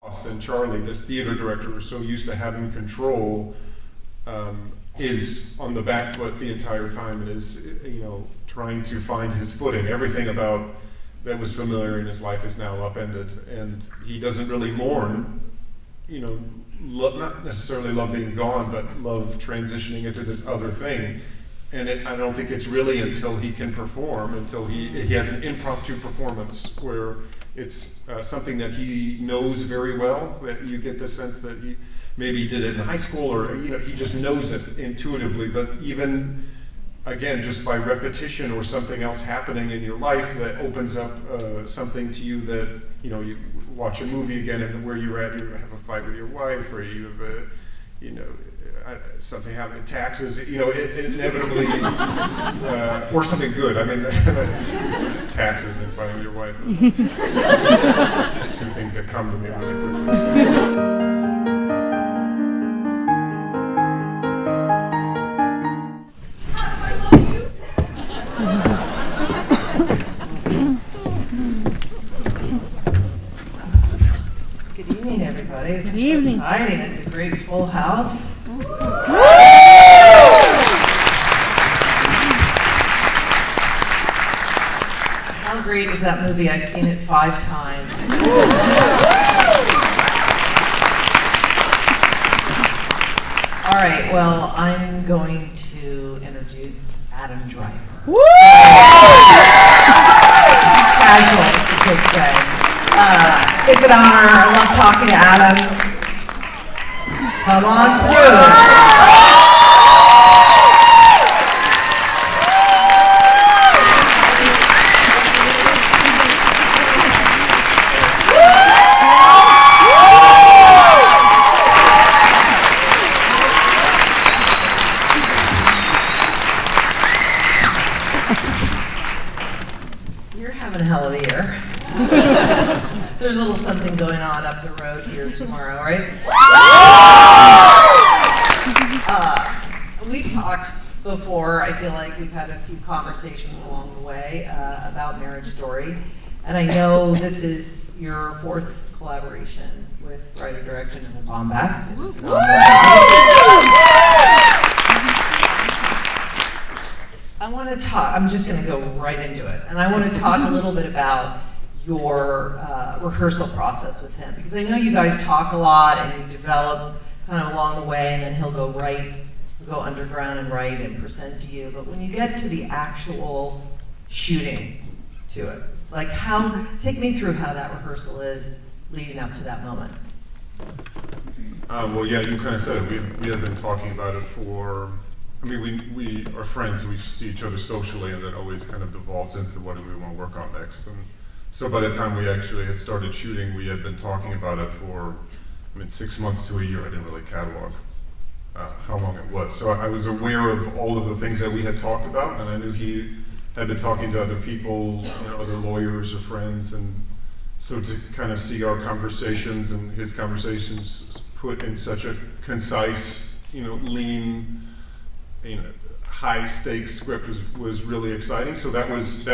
And Charlie, this theater director who's so used to having control, is on the back foot the entire time and is, trying to find his footing. Everything about that was familiar in his life is now upended, and he doesn't really mourn, not necessarily love being gone, but love transitioning into this other thing. And I don't think it's really until he can perform, until he has an impromptu performance where it's something that he knows very well, that you get the sense that he maybe did it in high school, or he just knows it intuitively. But even, again, just by repetition or something else happening in your life that opens up something to you that, you watch a movie again and where you're at, you have a fight with your wife, or you have something happening, taxes, it inevitably, or something good. I mean, taxes and fighting with your wife are two things that come to me really quickly. Good evening, everybody. It's Good evening. So exciting. It's a great full house. How great is that movie? I've seen it 5 times. All right, well, I'm going to introduce Adam Driver. Casual, as the kids say. It's an honor. I love talking to Adam. Come on through. You're having a hell of a year. There's a little something going on up the road here tomorrow, right? We've talked before. I feel like we've had a few conversations along the way about Marriage Story. And I know this is your 4th collaboration with writer-director Nicole Baumbach. I want to talk, I'm just going to go right into it. And I want to talk a little bit about your rehearsal process with him, because I know you guys talk a lot and you develop kind of along the way, and then he'll go underground and write and present to you. But when you get to the actual shooting to it, like take me through how that rehearsal is leading up to that moment. Well, yeah, you kind of said it. We have been talking about it for, we are friends, we see each other socially, and that always kind of devolves into what do we want to work on next. And so by the time we actually had started shooting, we had been talking about it for, 6 months to a year. I didn't really catalog how long it was. So I was aware of all of the things that we had talked about, and I knew he had been talking to other people, other lawyers or friends, and so to kind of see our conversations and his conversations put in such a concise, lean, high stakes script was really exciting. So that was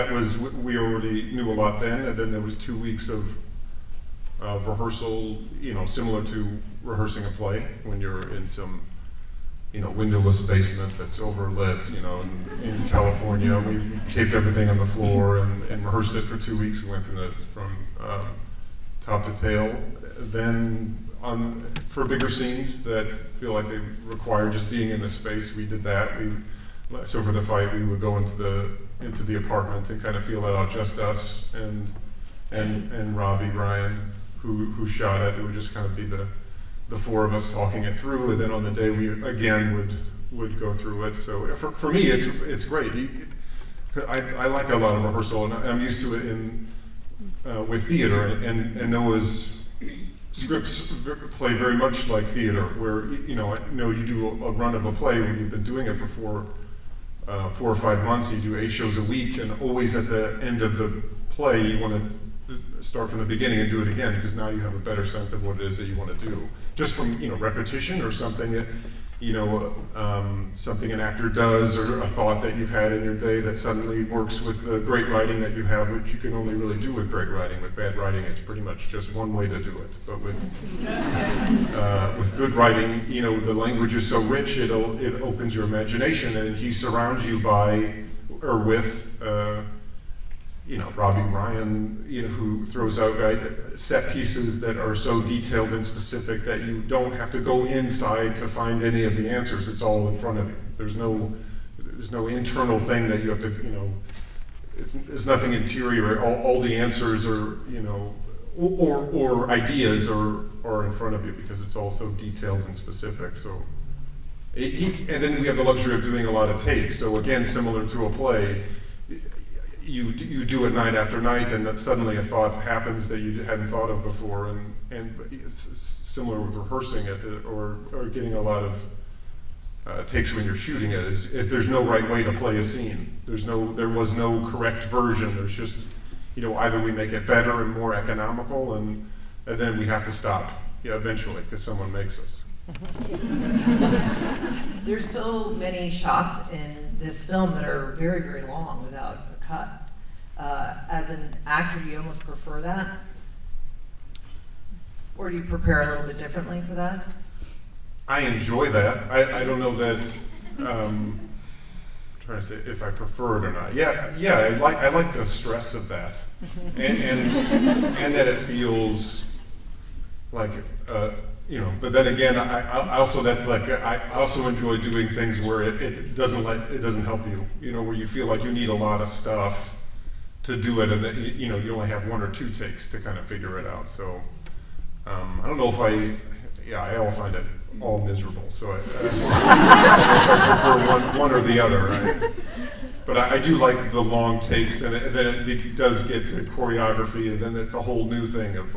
we already knew a lot then, and then there was 2 weeks of rehearsal, similar to rehearsing a play when you're in some windowless basement that's overlit, in California. We taped everything on the floor and rehearsed it for 2 weeks. We went through it from top to tail. Then for bigger scenes that feel like they require just being in the space, we did that. So for the fight, we would go into the apartment and kind of feel that out, just us and Robbie Ryan, who shot it. It would just kind of be the 4 of us talking it through, and then on the day we again would go through it. So for me, it's great. I like a lot of rehearsal, and I'm used to it with theater, and Noah's scripts play very much like theater, where I know you do a run of a play where you've been doing it for 4 or 5 months. You do 8 shows a week, and always at the end of the play, you want to start from the beginning and do it again, because now you have a better sense of what it is that you want to do, just from repetition or something. something an actor does, or a thought that you've had in your day that suddenly works with the great writing that you have, which you can only really do with great writing. With bad writing, it's pretty much just one way to do it. But with good writing, the language is so rich, it opens your imagination, and he surrounds you by or with Robbie Ryan, who throws out set pieces that are so detailed and specific that you don't have to go inside to find any of the answers. It's all in front of you. There's no internal thing that you have to, there's nothing interior. All the answers are, or ideas are in front of you because it's all so detailed and specific. So, and then we have the luxury of doing a lot of takes. So again, similar to a play, you do it night after night, and then suddenly a thought happens that you hadn't thought of before, and it's similar with rehearsing it or getting a lot of takes when you're shooting it. Is there's no right way to play a scene. There was no correct version. There's just either we make it better and more economical, and then we have to stop eventually because someone makes us. There's so many shots in this film that are very, very long without a cut. As an actor, do you almost prefer that? Or do you prepare a little bit differently for that? I enjoy that. I don't know that, I'm trying to say if I prefer it or not. Yeah, I like the stress of that. And that it feels like, but then again, I also enjoy doing things where it doesn't help you, where you feel like you need a lot of stuff to do it, and that you only have one or two takes to kind of figure it out. So I don't know if I all find it all miserable. So I prefer one or the other. Right? But I do like the long takes, and then it does get to choreography, and then it's a whole new thing of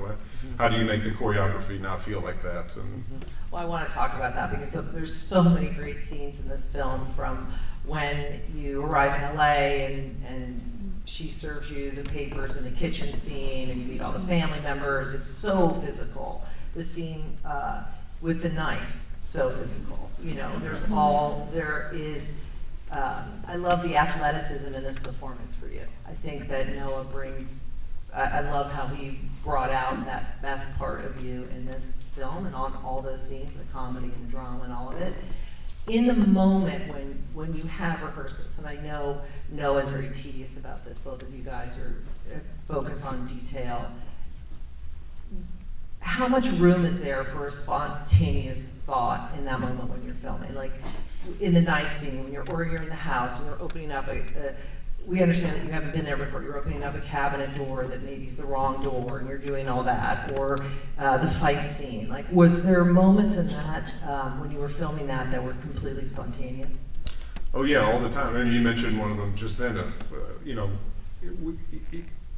how do you make the choreography not feel like that? And well, I want to talk about that because there's so many great scenes in this film, from when you arrive in LA and she serves you the papers in the kitchen scene and you meet all the family members. It's so physical. The scene with the knife, so physical. I love the athleticism in this performance for you. I think that Noah brings, I love how he brought out that best part of you in this film and on all those scenes, the comedy and the drama and all of it. In the moment when you have rehearsals, and I know Noah's very tedious about this, both of you guys are focused on detail, how much room is there for a spontaneous thought in that moment when you're filming? Like in the knife scene, or you're in the house, when you're opening up we understand that you haven't been there before, you're opening up a cabinet door that maybe is the wrong door, and you're doing all that, or the fight scene. Like, was there moments in that, when you were filming that were completely spontaneous? Oh yeah, all the time. And you mentioned one of them just then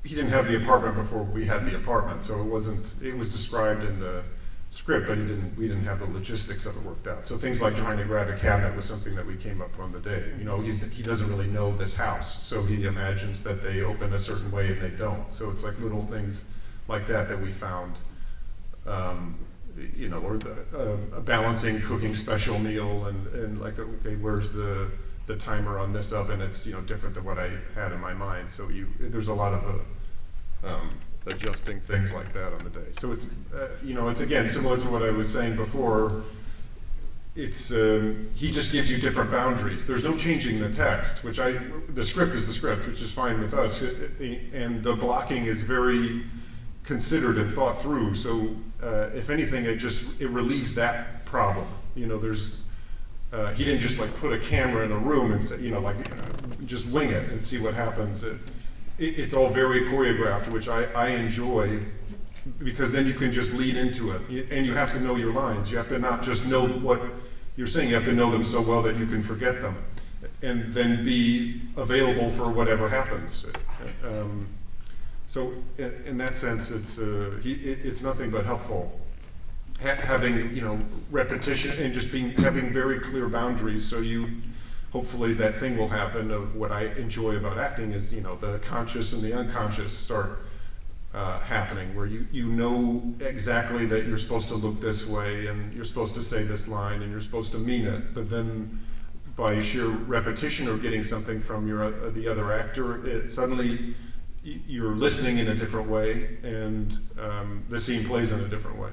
he didn't have the apartment before we had the apartment, so it was described in the script, but we didn't have the logistics of it worked out. So things like trying to grab a cabinet was something that we came up on the day. He doesn't really know this house, so he imagines that they open a certain way and they don't. So it's like little things like that we found, or a balancing cooking special meal and like, okay, where's the timer on this oven? It's different than what I had in my mind. So there's a lot of adjusting things like that on the day. So it's it's again similar to what I was saying before. It's he just gives you different boundaries. There's no changing the text, the script is the script, which is fine with us, and the blocking is very considered and thought through. So if anything, it relieves that problem. He didn't just like put a camera in a room and say, just wing it and see what happens. It's all very choreographed, which I enjoy, because then you can just lead into it. And you have to know your lines. You have to not just know what you're saying, you have to know them so well that you can forget them. And then be available for whatever happens. So in that sense, it's nothing but helpful. Having repetition and just having very clear boundaries, so hopefully that thing will happen of what I enjoy about acting is the conscious and the unconscious start happening, where you know exactly that you're supposed to look this way and you're supposed to say this line and you're supposed to mean it, but then by sheer repetition or getting something from the other actor, suddenly you're listening in a different way, and the scene plays in a different way.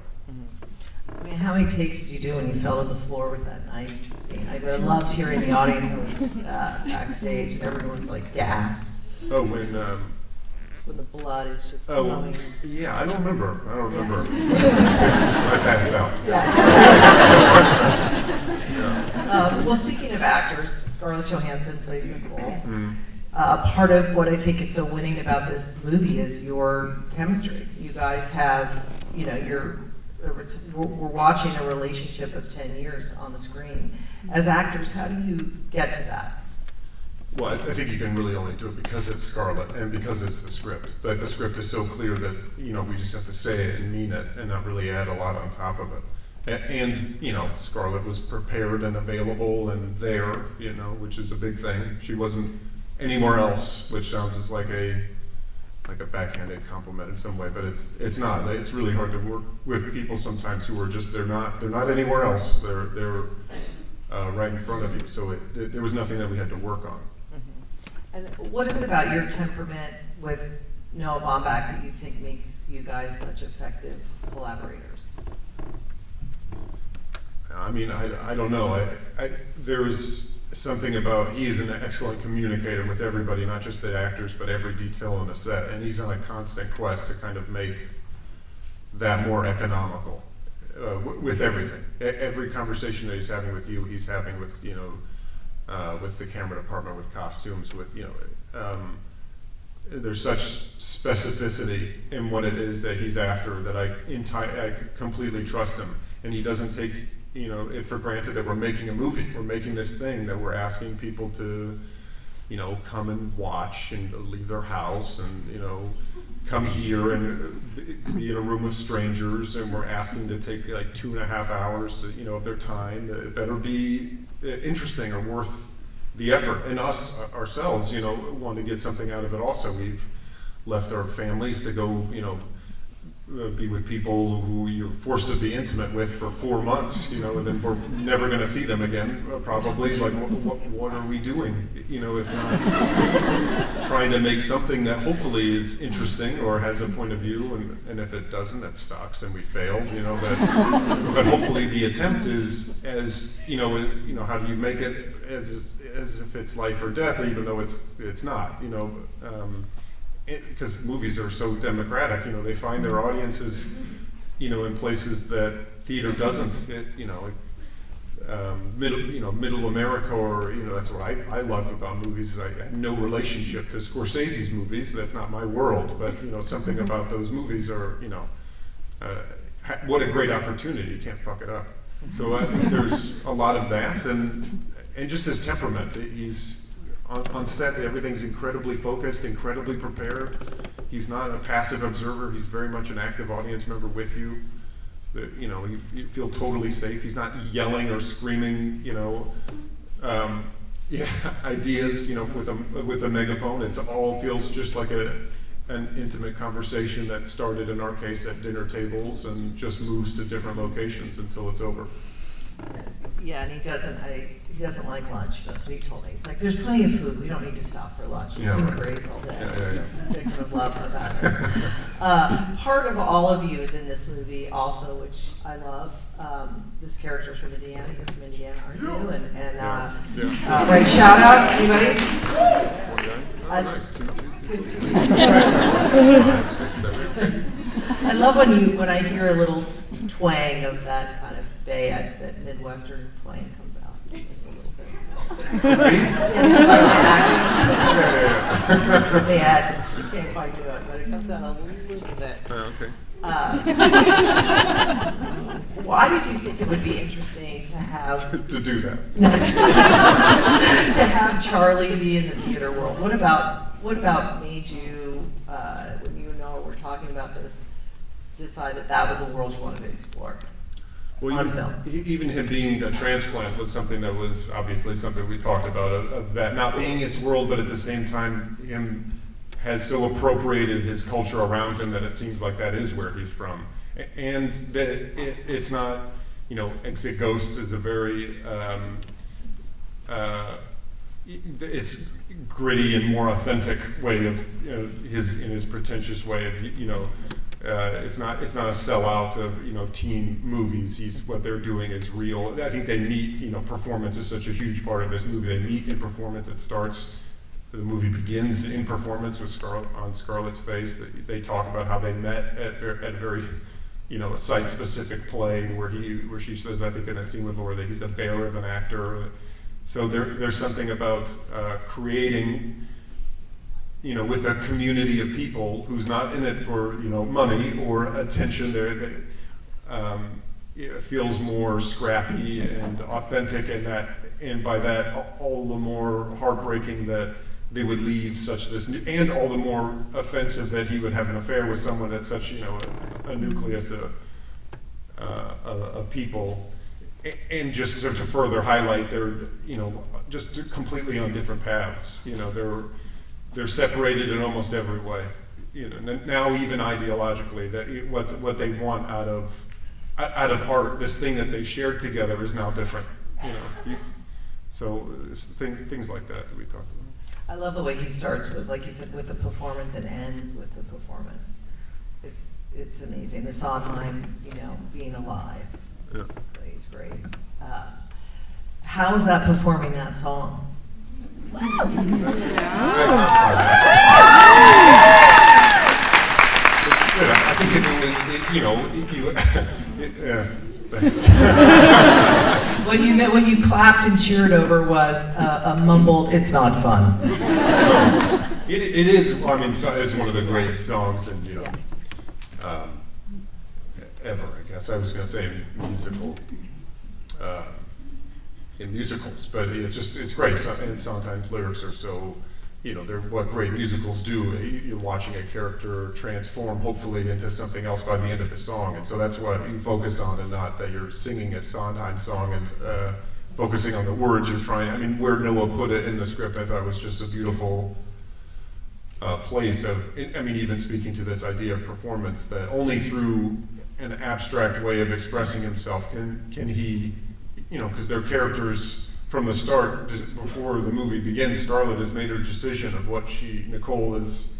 I mean, how many takes did you do when you fell to the floor with that knife scene? I loved hearing the audience backstage, and everyone's like gasps. Oh, when the blood is just oh, flowing. yeah, I don't remember. Yeah. I passed out. Yeah. Well, speaking of actors, Scarlett Johansson plays Nicole. Part of what I think is so winning about this movie is your chemistry. You guys have, you know, we're watching a relationship of 10 years on the screen. As actors, how do you get to that? Well, I think you can really only do it because it's Scarlett and because it's the script. That the script is so clear that, you know, we just have to say it and mean it and not really add a lot on top of it. And you know, Scarlett was prepared and available and there, you know, which is a big thing. She wasn't anywhere else, which sounds as like a backhanded compliment in some way, but it's not. It's really hard to work with people sometimes who are just they're not anywhere else. They're right in front of you. So there was nothing that we had to work on. And what is it about your temperament with Noah Baumbach that you think makes you guys such effective collaborators? I mean, I don't know. There's something about, he is an excellent communicator with everybody, not just the actors, but every detail on the set. And he's on a constant quest to kind of make that more economical with everything. Every conversation that he's having with you, he's having with, you know, with the camera department, with costumes, with, you know, there's such specificity in what it is that he's after that I completely trust him. And he doesn't take, you know, it for granted that we're making a movie. We're making this thing that we're asking people to, you know, come and watch and leave their house and, you know, come here and be in a room of strangers, and we're asking to take like 2.5 hours, you know, of their time. It better be interesting or worth the effort. And us ourselves, you know, want to get something out of it also. We've left our families to go, you know, be with people who you're forced to be intimate with for 4 months, you know, and then we're never going to see them again, probably. Like, what are we doing, you know, if not trying to make something that hopefully is interesting or has a point of view, and if it doesn't, that sucks and we failed, you know, but hopefully the attempt is, as, you know, how do you make it as if it's life or death, even though it's not, you know, because movies are so democratic, you know, they find their audiences, you know, in places that theater doesn't. You know, middle America, or, you know, that's what I love about movies. I have no relationship to Scorsese's movies. That's not my world. But, you know, something about those movies are, you know, what a great opportunity. You can't fuck it up. So I think there's a lot of that, and just his temperament. He's on set, everything's incredibly focused, incredibly prepared. He's not a passive observer. He's very much an active audience member with you. You know, you feel totally safe. He's not yelling or screaming, you know, ideas, you know, with a megaphone. It all feels just like an intimate conversation that started, in our case, at dinner tables and just moves to different locations until it's over. Yeah, and he doesn't like lunch. That's what he told me. He's like, there's plenty of food. We don't need to stop for lunch. He's been crazy all day. Yeah. Chicken of love about it. Part of all of you is in this movie also, which I love. This character's from Indiana. You're from Indiana, aren't you? And right, shout out, anybody? Nice. I love when I hear a little twang of that kind of Bay, that Midwestern twang comes out. Just a little bit. Yeah, you can't quite do it, but it comes out a little bit. Okay. Why did you think it would be interesting to have to do that? To have Charlie be in the theater world? What about made you, when you know we're talking about this, decide that was a world you wanted to explore? Well, on film. Even him being a transplant was something that was obviously something we talked about, of that not being his world, but at the same time him has so appropriated his culture around him that it seems like that is where he's from. And that it's not, you know, Exit Ghost is a very, it's gritty and more authentic way of, you know, his pretentious way of, you know, it's not a sellout of, you know, teen movies. What they're doing is real. I think they meet, you know, performance is such a huge part of this movie. They meet in performance. The movie begins in performance with Scarlett's face. They talk about how they met at a very, you know, a site-specific play where she says, I think in that scene with Laura, that he's a bear of an actor. So there's something about creating, you know, with a community of people who's not in it for, you know, money or attention. It feels more scrappy and authentic, and by that, all the more heartbreaking that they would leave and all the more offensive that he would have an affair with someone that's such, you know, a nucleus of people. And just to further highlight, they're, you know, just completely on different paths. You know, they're separated in almost every way. You know, now even ideologically, that what they want out of art, this thing that they shared together, is now different. You know, so it's things like that we talked about. I love the way he starts with, like you said, with the performance and ends with the performance. It's amazing. The Sondheim, you know, being alive. Yeah. He's great. How is that performing that song? It's good. I think you know, yeah, thanks. When you clapped and cheered over was a mumbled, "It's not fun." It is. I mean, it's one of the great songs, and you know, ever. I guess I was going to say in musicals, but it's great. And sometimes lyrics are so, you know, they're what great musicals do. You're watching a character transform, hopefully, into something else by the end of the song, and so that's what you focus on, and not that you're singing a Sondheim song and focusing on the words you're trying. I mean, where Noah put it in the script, I thought was just a beautiful place of, I mean, even speaking to this idea of performance, that only through an abstract way of expressing himself can he, you know, because they're characters from the start. Before the movie begins, Scarlett has made her decision of what Nicole is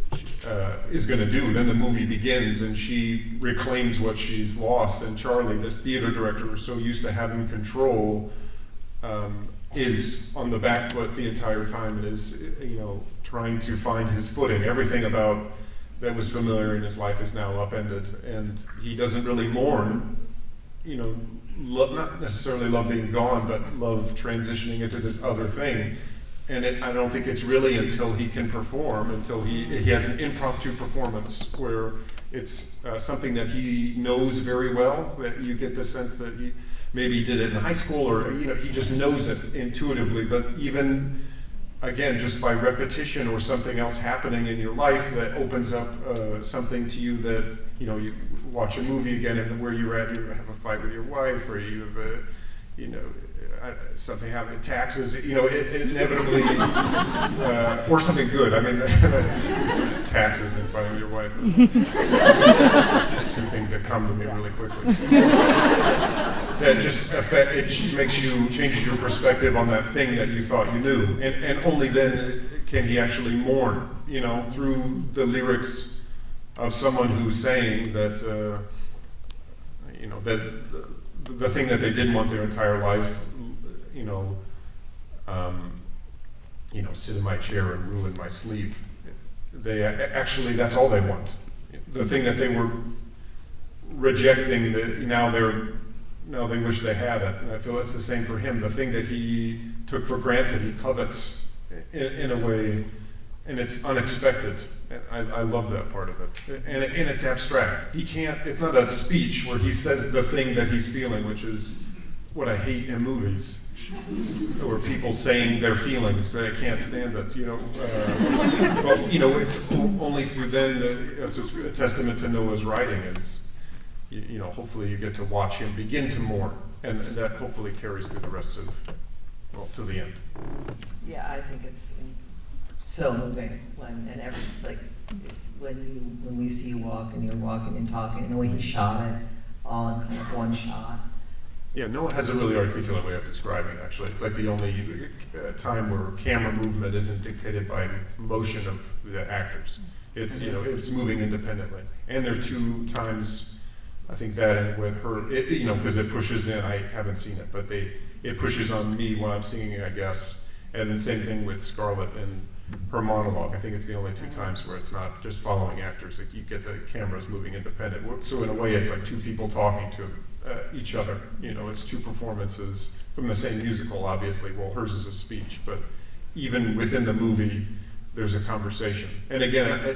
going to do. Then the movie begins, and she reclaims what she's lost. And Charlie, this theater director who's so used to having control, is on the back foot the entire time, and is, you know, trying to find his footing. Everything about that was familiar in his life is now upended, and he doesn't really mourn, you know, not necessarily love being gone, but love transitioning into this other thing. And I don't think it's really until he can perform, until he has an impromptu performance where it's something that he knows very well, that you get the sense that he maybe did it in high school, or, you know, he just knows it intuitively. But even, again, just by repetition or something else happening in your life that opens up something to you that, you know, you watch a movie again, and where you're at, you have a fight with your wife, or you have a, you know, something happening, taxes, you know, it inevitably, or something good. I mean, taxes and fighting with your wife are two things that come to me really quickly. That just changes your perspective on that thing that you thought you knew, and only then can he actually mourn, you know, through the lyrics of someone who's saying that, you know, that the thing that they didn't want their entire life, sit in my chair and ruin my sleep. They actually, that's all they want. The thing that they were rejecting, now they wish they had it. And I feel it's the same for him. The thing that he took for granted, he covets in a way, and it's unexpected. And I love that part of it. And it's abstract. It's not a speech where he says the thing that he's feeling, which is what I hate in movies. Or people saying their feelings, I can't stand it, But, it's only through then, it's a testament to Noah's writing is, hopefully you get to watch him begin to mourn, and that hopefully carries through the rest of, to the end. Yeah, I think it's so moving when we see you walk and you're walking and talking, and the way he shot it all in kind of one shot. Yeah, Noah has a really articulate way of describing it, actually. It's like the only time where camera movement isn't dictated by motion of the actors. It's, it's moving independently. And there are 2 times, I think that and with her, because it pushes in, I haven't seen it, but it pushes on me when I'm singing, I guess. And then same thing with Scarlett and her monologue. I think it's the only 2 times where it's not just following actors, like you get the cameras moving independent. So in a way, it's like 2 people talking to each other. It's 2 performances from the same musical, obviously. Well, hers is a speech, but even within the movie, there's a conversation. And again, I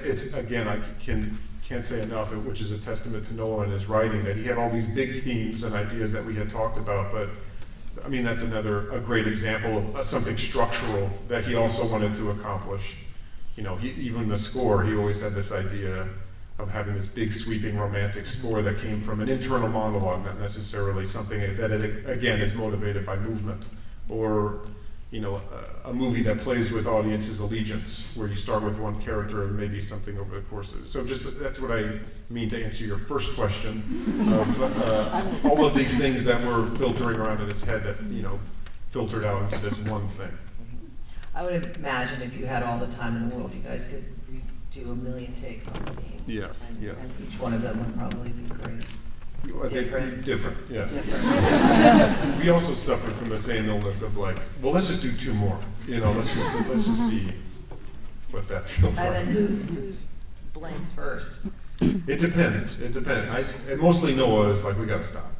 can't say enough, which is a testament to Noah and his writing, that he had all these big themes and ideas that we had talked about, but I mean, that's a great example of something structural that he also wanted to accomplish. Even the score, he always had this idea of having this big sweeping romantic score that came from an internal monologue, not necessarily something that, again, is motivated by movement, or a movie that plays with audience's allegiance, where you start with one character and maybe something over the course of it. So that's what I mean to answer your first question of all of these things that were filtering around in his head that, filtered out into this one thing. I would imagine if you had all the time in the world, you guys could do 1 million takes on the scene. Yes, and, yeah. And each one of them would probably be great. Different, yeah. Different. We also suffered from the same illness of like, well, let's just do 2 more. Let's just see what that feels like. And then who's blanks first? It depends. And mostly Noah is like, we gotta stop.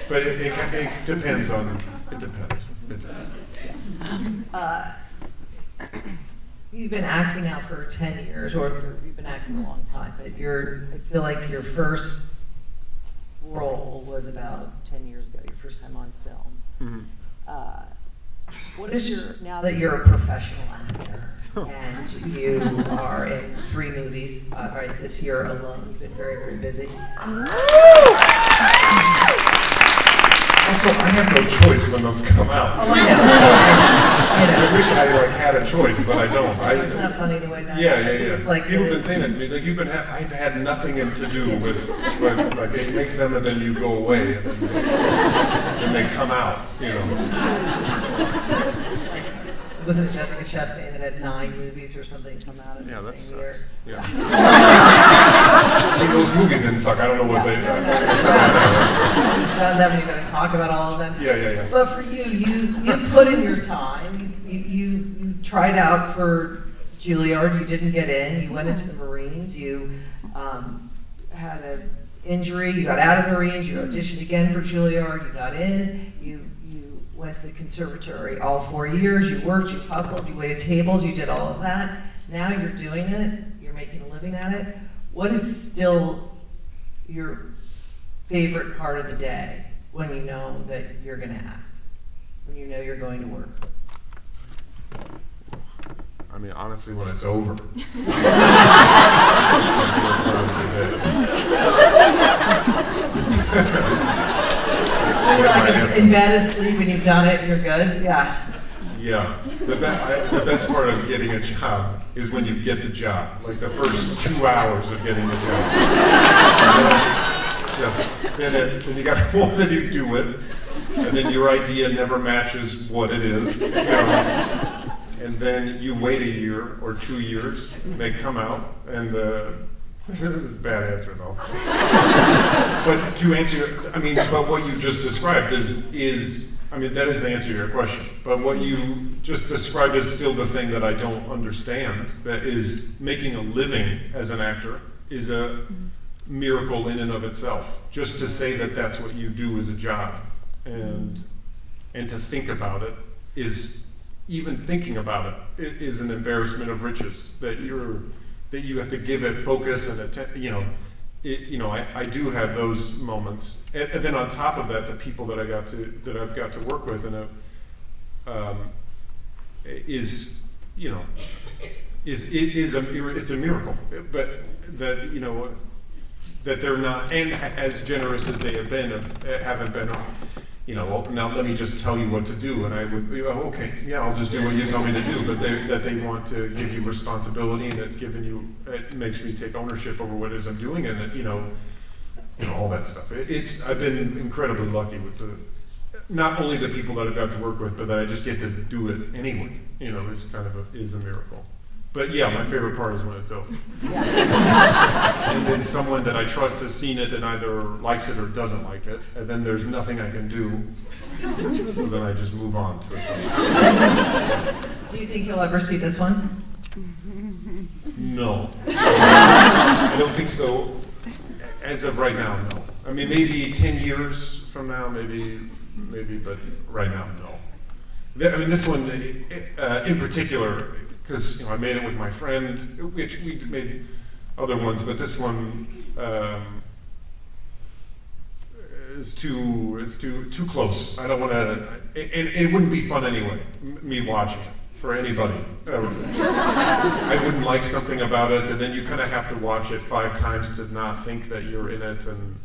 But it depends on. It depends. You've been acting now for 10 years, or you've been acting a long time, but I feel like your first role was about 10 years ago, your first time on film. Mm-hmm. What is now that you're a professional actor, and you are in 3 movies, right, this year alone, you've been very, very busy. Also, I have no choice when those come out. Oh, I know. I wish I had a choice, but I don't. Isn't that funny the way that Yeah. It's like people have been saying that to me. Like I've had nothing to do with like they make them and then you go away and then they come out. Wasn't it Jessica Chastain that had 9 movies or something come out in the same year? Yeah. I think those movies didn't suck. I don't know what they. You've done them, and you're going to talk about all of them. Yeah. But for you put in your time. You tried out for Juilliard. You didn't get in. You went into the Marines. You had an injury. You got out of the Marines. You auditioned again for Juilliard. You got in. You went to the conservatory all 4 years. You worked. You hustled. You waited tables. You did all of that. Now you're doing it. You're making a living at it. What is still your favorite part of the day when you know that you're going to act? When you know you're going to work? I mean, honestly, when it's over. You're like in bed asleep when you've done it and you're good? Yeah. Yeah. The best part of getting a job is when you get the job. Like the first 2 hours of getting the job. Then you got more than you do it. And then your idea never matches what it is. And then you wait a year or 2 years, and they come out, and this is a bad answer though. But to answer, but what you just described is that is the answer to your question. But what you just described is still the thing that I don't understand. That is, making a living as an actor is a miracle in and of itself. Just to say that that's what you do as a job, and to think about it is. Even thinking about it is an embarrassment of riches. That you have to give it focus and attention. I do have those moments, and then on top of that, the people that I've got to work with, and it's a miracle. But that they're not, and as generous as they haven't been. well, now let me just tell you what to do, and I would be, oh, okay, yeah, I'll just do what you tell me to do, but that they want to give you responsibility, and it makes me take ownership over what it is I'm doing, and all that stuff. I've been incredibly lucky with not only the people that I've got to work with, but that I just get to do it anyway, is a miracle. But yeah, my favorite part is when it's over. And then someone that I trust has seen it and either likes it or doesn't like it, and then there's nothing I can do, so then I just move on to something. Do you think you'll ever see this one? No. I don't think so. As of right now, no. I mean, maybe 10 years from now, maybe, but right now, no. I mean, this one in particular, because I made it with my friend, which we made other ones, but this one is too close. I don't want to. It wouldn't be fun anyway. Me watching it for anybody. I wouldn't like something about it, and then you kind of have to watch it 5 times to not think that you're in it and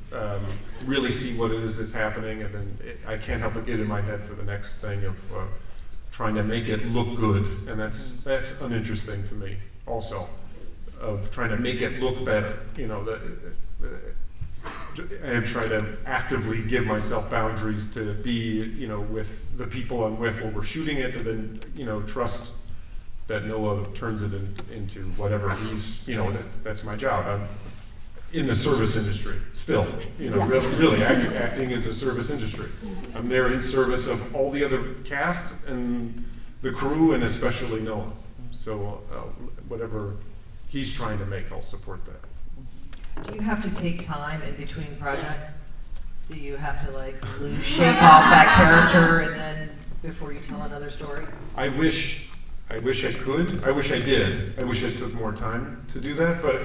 really see what it is that's happening, and then I can't help but get in my head for the next thing of trying to make it look good, and that's uninteresting to me also, of trying to make it look better. I try to actively give myself boundaries to be, with the people I'm with while we're shooting it, and then, trust that Noah turns it into whatever that's my job. I'm in the service industry still, really acting is a service industry. I'm there in service of all the other cast and the crew, and especially Noah. So whatever he's trying to make, I'll support that. Do you have to take time in between projects? Do you have to lose shape off that character and then before you tell another story? I wish I could. I wish I did. I wish I took more time to do that. But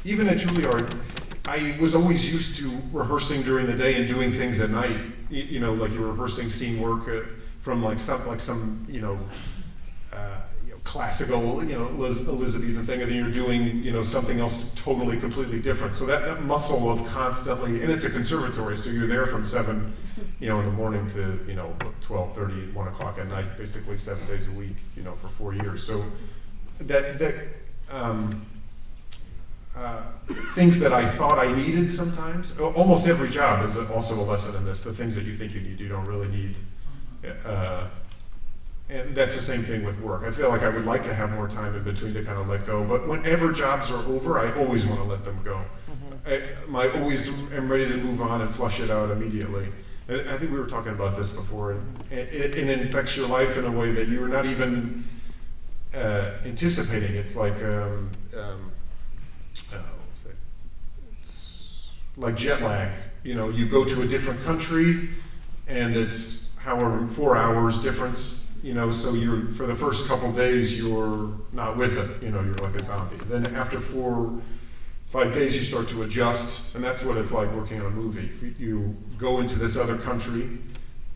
even at Juilliard, I was always used to rehearsing during the day and doing things at night. Like you're rehearsing scene work from some classical, Elizabethan thing, and then you're doing, something else totally, completely different. So that muscle of constantly, and it's a conservatory, so you're there from 7, in the morning to, 12:30, 1 o'clock at night, basically 7 days a week, for 4 years. So things that I thought I needed sometimes, almost every job is also a lesson in this. The things that you think you need, you don't really need. And that's the same thing with work. I feel like I would like to have more time in between to kind of let go, but whenever jobs are over, I always want to let them go. I always am ready to move on and flush it out immediately. I think we were talking about this before, and it infects your life in a way that you were not even anticipating. It's like, it's like jet lag. You go to a different country, and it's 4 hours difference. So you're, for the first couple days, you're not with it, you're like a zombie. Then after 4-5 days, you start to adjust, and that's what it's like working on a movie. You go into this other country,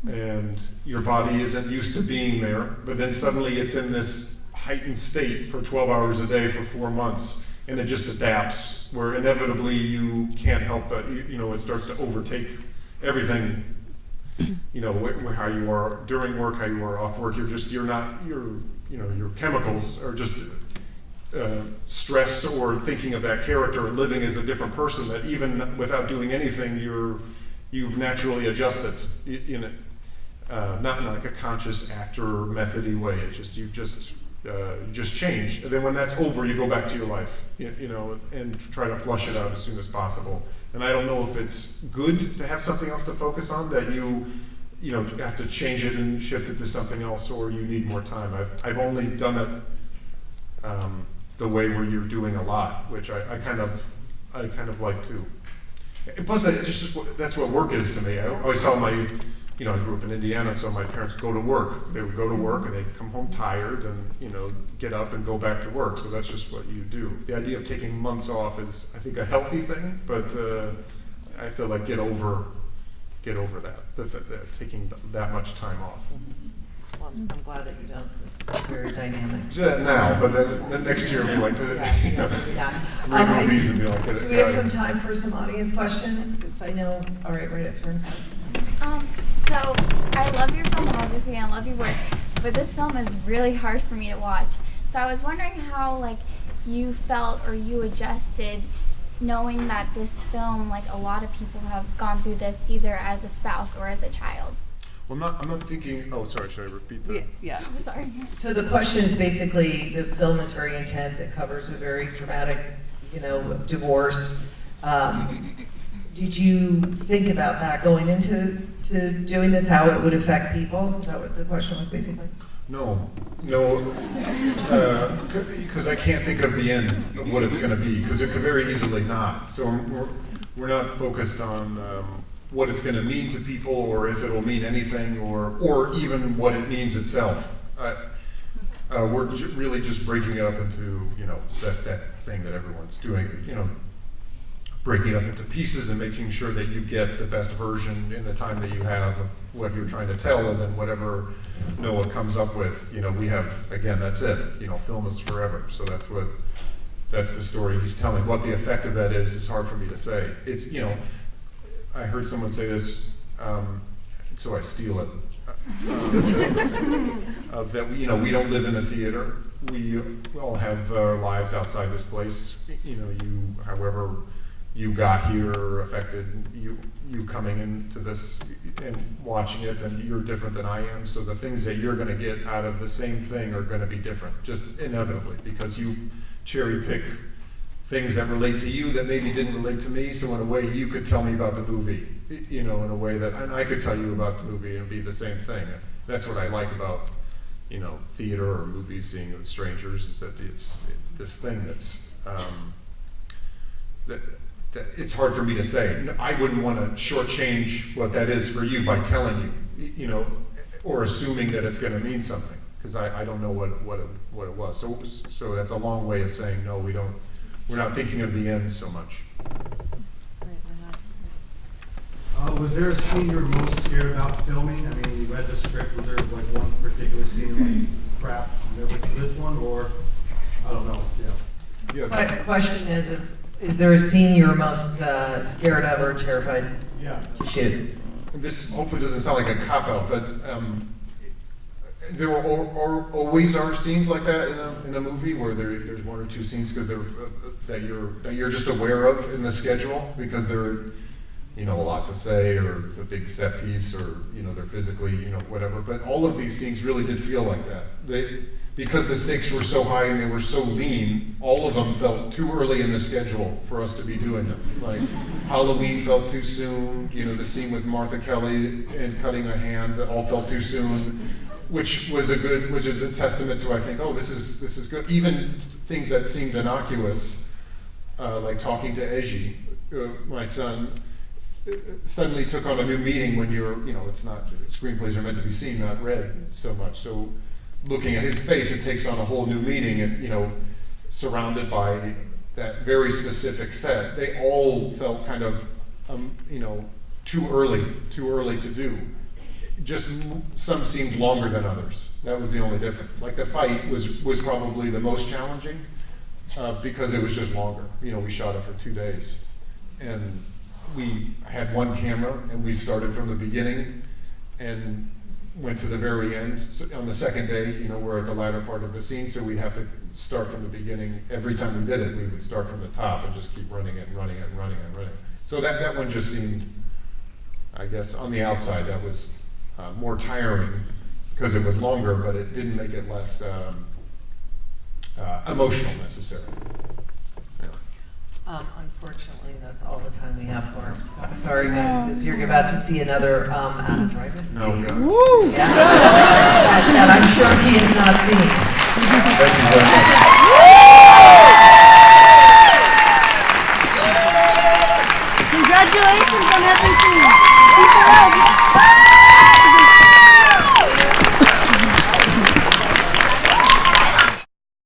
and your body isn't used to being there, but then suddenly it's in this heightened state for 12 hours a day for 4 months, and it just adapts, where inevitably you can't help but, it starts to overtake everything. How you are during work, how you are off work. Your chemicals are just stressed or thinking of that character and living as a different person that even without doing anything, you've naturally adjusted. Not in like a conscious actor methody way. You just change. And then when that's over, you go back to your life, and try to flush it out as soon as possible. And I don't know if it's good to have something else to focus on, that you have to change it and shift it to something else, or you need more time. I've only done it the way where you're doing a lot, which I kind of like too. And plus, that's what work is to me. I always saw I grew up in Indiana, so my parents go to work. They would go to work and they'd come home tired and, get up and go back to work. So that's just what you do. The idea of taking months off is, I think, a healthy thing, but I have to get over that, taking that much time off. Well, I'm glad that you don't. It's very dynamic. Now, but then next year we like to, read movies and be like. Do we have some time for some audience questions? Because I know. All right, right up here. So I love your filmography and I love your work, but this film is really hard for me to watch. So I was wondering how like you felt or you adjusted knowing that this film, like a lot of people have gone through this either as a spouse or as a child. Well, I'm not thinking, oh, sorry, should I repeat that? Yeah. I'm sorry. So the question is basically, the film is very intense. It covers a very dramatic, divorce. Did you think about that going into doing this, how it would affect people? Is that what the question was basically? No, because I can't think of the end of what it's going to be, because it could very easily not. So we're not focused on what it's going to mean to people, or if it'll mean anything, or even what it means itself. We're really just breaking it up into that thing that everyone's doing. Breaking it up into pieces and making sure that you get the best version in the time that you have of what you're trying to tell, and then whatever Noah comes up with, we have, again, that's it. Film is forever. So that's the story he's telling. What the effect of that is hard for me to say. It's, I heard someone say this, so I steal it. That we don't live in a theater. We all have our lives outside this place. However you got here affected you coming into this and watching it, and you're different than I am. So the things that you're going to get out of the same thing are going to be different, just inevitably, because you cherry pick things that relate to you that maybe didn't relate to me. So in a way, you could tell me about the movie, in a way that, and I could tell you about the movie and it'd be the same thing. That's what I like about, theater or movies, seeing with strangers, is that it's this thing that's, that it's hard for me to say. I wouldn't want to shortchange what that is for you by telling you, or assuming that it's going to mean something, because I don't know what it was. So that's a long way of saying no. We're not thinking of the end so much. Was there a scene you were most scared about filming? I mean, you read the script. Was there like one particular scene like crap? This one, or I don't know. Yeah. My question is there a scene you were most scared of or terrified to shoot? This hopefully doesn't sound like a cop-out, but there always are scenes like that in a movie where there's one or two scenes because that you're just aware of in the schedule, because they're a lot to say, or it's a big set piece, or they're physically whatever. But all of these scenes really did feel like that. Because the stakes were so high and they were so lean, all of them felt too early in the schedule for us to be doing them. Like Halloween felt too soon, the scene with Martha Kelly and cutting a hand, that all felt too soon, which is a testament to, I think, this is good. Even things that seemed innocuous, like talking to Eji, my son, suddenly took on a new meaning when it's not, screenplays are meant to be seen, not read so much. So looking at his face, it takes on a whole new meaning, and surrounded by that very specific set, they all felt kind of too early to do. Just some seemed longer than others. That was the only difference. Like the fight was probably the most challenging because it was just longer. We shot it for 2 days, and we had one camera, and we started from the beginning and went to the very end. So on the second day, we're at the latter part of the scene, so we'd have to start from the beginning. Every time we did it, we would start from the top and just keep running it and running it and running it and running it. So that one just seemed, I guess, on the outside, that was more tiring because it was longer, but it didn't make it less emotional necessarily. Unfortunately, that's all the time we have for him. Sorry, guys, because you're about to see another Adam Driver. No, God. Woo! Yeah. that I'm sure he has not seen. Thank you very Congratulations much. on everything.